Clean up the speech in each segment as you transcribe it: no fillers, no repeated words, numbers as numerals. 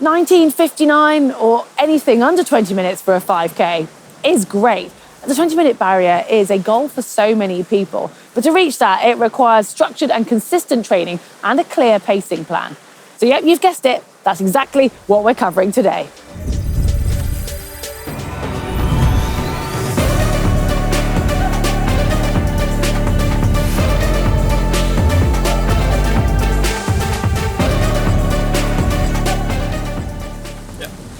19:59 or anything under 20 minutes for a 5K is great. The 20-minute barrier is a goal for so many people, but to reach that, it requires structured and consistent training and a clear pacing plan. So yep, you've guessed it, that's exactly what we're covering today.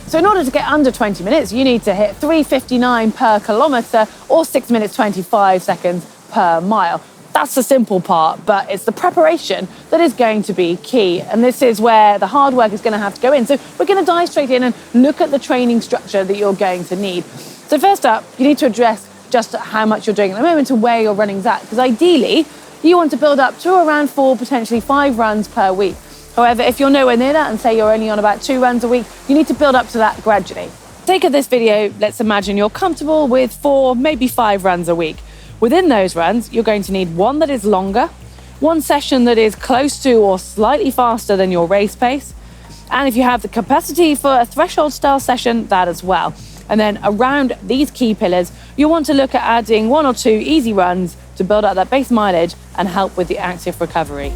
So in order to get under 20 minutes, you need to hit 3:59 per kilometre or 6 minutes 25 seconds per mile. That's the simple part, but it's the preparation that is going to be key. And this is where the hard work is going to have to go in. So we're going to dive straight in and look at the training structure that you're going to need. So first up, you need to address just how much you're doing at the moment and where your running's at. Because ideally, you want to build up to around 4, potentially 5 runs per week. However, if you're nowhere near that and say you're only on about 2 runs a week, you need to build up to that gradually. For the sake of this video, let's imagine you're comfortable with 4, maybe 5 runs a week. Within those runs, you're going to need one that is longer, one session that is close to or slightly faster than your race pace, and if you have the capacity for a threshold style session, that as well. And then around these key pillars, you want to look at adding 1 or 2 easy runs to build up that base mileage and help with the active recovery.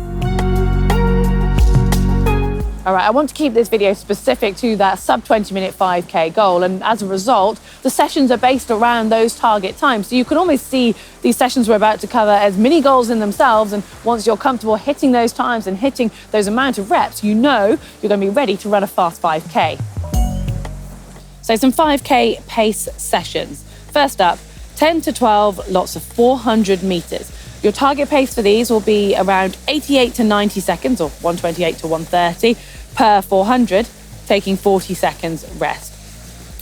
All right, I want to keep this video specific to that sub 20-minute 5K goal. And as a result, the sessions are based around those target times. So you can almost see these sessions we're about to cover as mini goals in themselves. And once you're comfortable hitting those times and hitting those amount of reps, you know you're going to be ready to run a fast 5K. So some 5K pace sessions. First up, 10 to 12 lots of 400 meters. Your target pace for these will be around 88 to 90 seconds or 128 to 130 per 400, taking 40 seconds rest.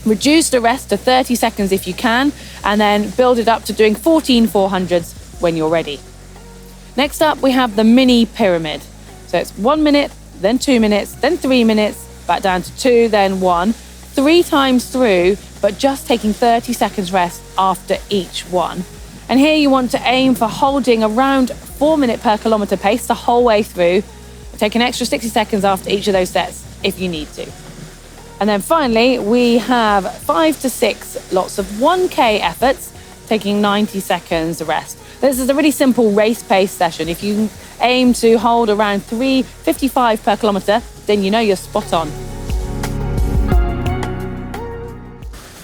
Reduce the rest to 30 seconds if you can, and then build it up to doing 14 400s when you're ready. Next up, we have the mini pyramid. So it's 1 minute, then 2 minutes, then 3 minutes, back down to 2, then 1, 3 times through, but just taking 30 seconds rest after each one. And here you want to aim for holding around 4 minute per kilometre pace the whole way through. Take an extra 60 seconds after each of those sets if you need to. And then finally, we have 5 to 6 lots of 1K efforts, taking 90 seconds rest. This is a really simple race pace session. If you aim to hold around 3:55 per kilometre, then you know you're spot on.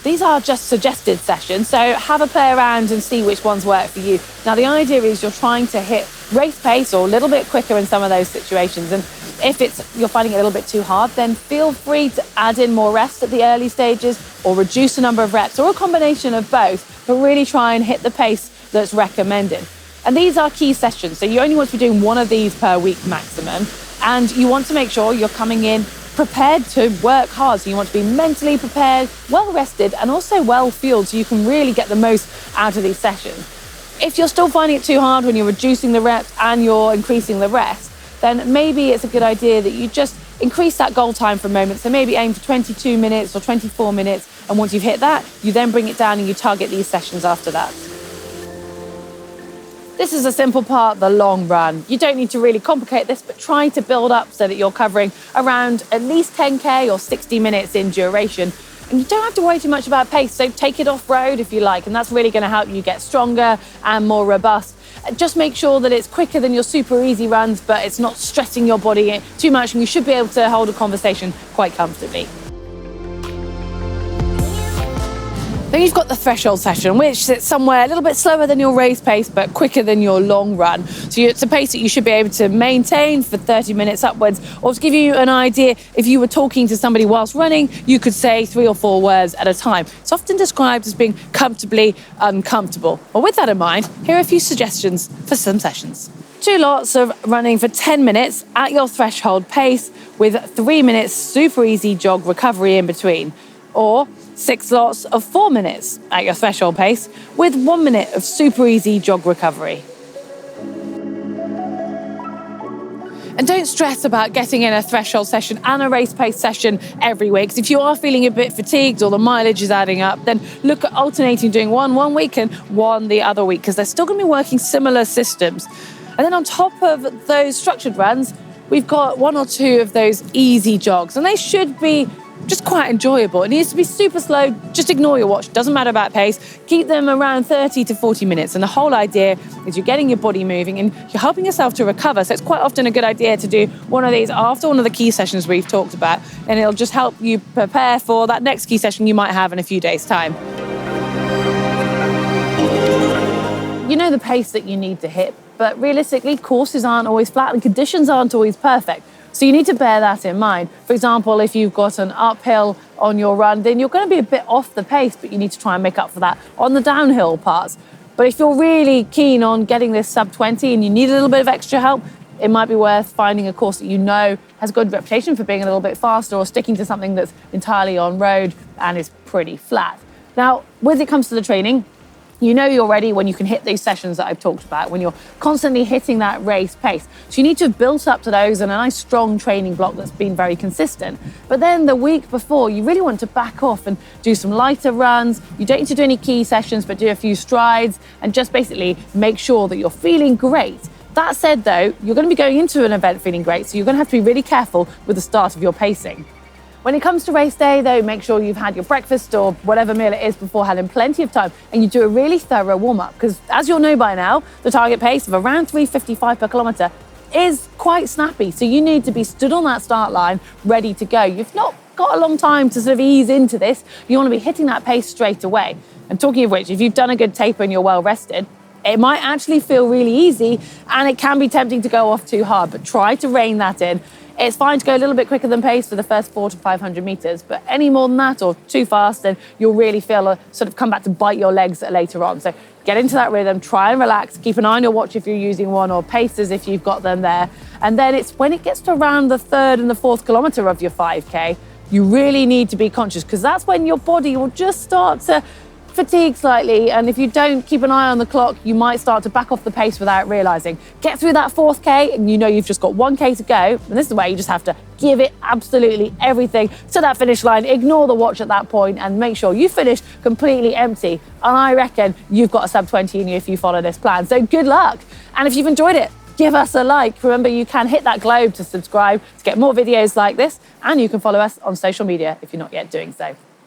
These are just suggested sessions, so have a play around and see which ones work for you. Now, the idea is you're trying to hit race pace or a little bit quicker in some of those situations. And if you're finding it a little bit too hard, then feel free to add in more rest at the early stages or reduce the number of reps or a combination of both, but really try and hit the pace that's recommended. And these are key sessions, so you only want to be doing 1 of these per week maximum. And you want to make sure you're coming in prepared to work hard. So you want to be mentally prepared, well rested, and also well fueled so you can really get the most out of these sessions. If you're still finding it too hard when you're reducing the reps and you're increasing the rest, then maybe it's a good idea that you just increase that goal time for a moment. So maybe aim for 22 minutes or 24 minutes. And once you've hit that, you then bring it down and you target these sessions after that. This is a simple part, the long run. You don't need to really complicate this, but try to build up so that you're covering around at least 10K or 60 minutes in duration. And you don't have to worry too much about pace, so take it off-road if you like, and that's really going to help you get stronger and more robust. Just make sure that it's quicker than your super easy runs, but it's not stressing your body too much, and you should be able to hold a conversation quite comfortably. Then you've got the threshold session, which sits somewhere a little bit slower than your race pace, but quicker than your long run. So it's a pace that you should be able to maintain for 30 minutes upwards. Or to give you an idea, if you were talking to somebody whilst running, you could say 3 or 4 words at a time. It's often described as being comfortably uncomfortable. Well, with that in mind, here are a few suggestions for some sessions. 2 lots of running for 10 minutes at your threshold pace with 3 minutes super easy jog recovery in between. Or 6 lots of 4 minutes at your threshold pace with 1 minute of super easy jog recovery. And don't stress about getting in a threshold session and a race pace session every week. Because if you are feeling a bit fatigued or the mileage is adding up, then look at alternating doing one week and one the other week, because they're still going to be working similar systems. And then on top of those structured runs, we've got 1 or 2 of those easy jogs, and they should be just quite enjoyable. It needs to be super slow. Just ignore your watch. Doesn't matter about pace. Keep them around 30 to 40 minutes. And the whole idea is you're getting your body moving and you're helping yourself to recover. So it's quite often a good idea to do one of these after one of the key sessions we've talked about. And it'll just help you prepare for that next key session you might have in a few days' time. You know the pace that you need to hit, but realistically, courses aren't always flat and conditions aren't always perfect. So you need to bear that in mind. For example, if you've got an uphill on your run, then you're going to be a bit off the pace, but you need to try and make up for that on the downhill parts. But if you're really keen on getting this sub 20 and you need a little bit of extra help, it might be worth finding a course that you know has a good reputation for being a little bit faster, or sticking to something that's entirely on road and is pretty flat. Now, when it comes to the training, you know you're ready when you can hit these sessions that I've talked about, when you're constantly hitting that race pace. So you need to have built up to those in a nice strong training block that's been very consistent. But then the week before, you really want to back off and do some lighter runs. You don't need to do any key sessions, but do a few strides and just basically make sure that you're feeling great. That said though, you're going to be going into an event feeling great, so you're going to have to be really careful with the start of your pacing. When it comes to race day, though, make sure you've had your breakfast or whatever meal it is beforehand in plenty of time, and you do a really thorough warm-up, because as you'll know by now, the target pace of around 3:55 per kilometre is quite snappy. So you need to be stood on that start line, ready to go. You've not got a long time to sort of ease into this. You want to be hitting that pace straight away. And talking of which, if you've done a good taper and you're well rested, it might actually feel really easy, and it can be tempting to go off too hard, but try to rein that in. It's fine to go a little bit quicker than pace for the first 400 to 500 meters, but any more than that or too fast, then you'll really feel a sort of come back to bite your legs later on. So get into that rhythm, try and relax, keep an eye on your watch if you're using one, or paces if you've got them there. And then it's when it gets to around the 3rd and the 4th kilometer of your 5K, you really need to be conscious, because that's when your body will just start to fatigue slightly, and if you don't keep an eye on the clock, you might start to back off the pace without realising. Get through that 4th K and you know you've just got 1K to go, and this is where you just have to give it absolutely everything to that finish line, ignore the watch at that point, and make sure you finish completely empty. And I reckon you've got a sub 20 in you if you follow this plan, so good luck. And if you've enjoyed it, give us a like. Remember, you can hit that globe to subscribe to get more videos like this, and you can follow us on social media if you're not yet doing so.